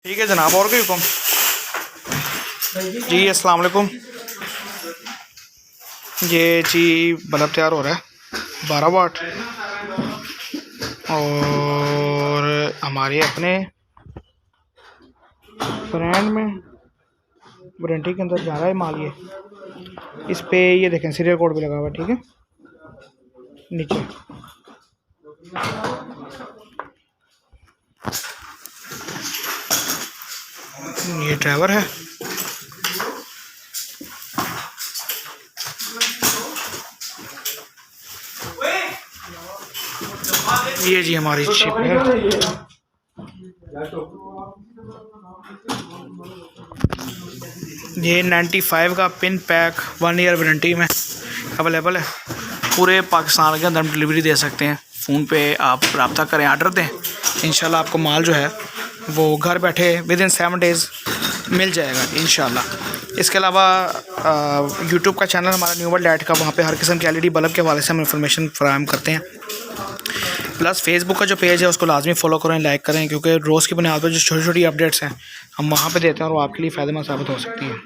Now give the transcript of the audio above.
ठीक है जनाब, और कोई हुक्म? जी अस्सलाम वालेकुम। ये जी बल्ब तैयार हो रहा है 12 वाट, और हमारे अपने ब्रांड में वारंटी के अंदर जा रहा है माल। ये इस पे ये देखें सीरियल कोड भी लगा हुआ है, ठीक है नीचे। ये ड्राइवर है, ये जी हमारी चिप है। ये 95 का पिन पैक 1 ईयर वारंटी में अवेलेबल है। पूरे पाकिस्तान के अंदर हम डिलीवरी दे सकते हैं। फ़ोन पे आप रब्ता करें, आर्डर दें, इंशाल्लाह आपको माल जो है वो घर बैठे विदिन 7 डेज़ मिल जाएगा इंशाल्लाह। इसके अलावा यूट्यूब का चैनल हमारा न्यू वर्ल्ड लाइट का, वहाँ पे हर किस्म की एलईडी बल्ब के हवाले से हम इंफॉर्मेशन फराहम करते हैं। प्लस फेसबुक का जो पेज है उसको लाजमी फॉलो करें, लाइक करें, क्योंकि रोज़ की बुनियाद पर जो छोटी छोटी अपडेट्स हैं हम वहाँ पे देते हैं और वो आपके लिए फ़ायदेमंद साबित हो सकती हैं।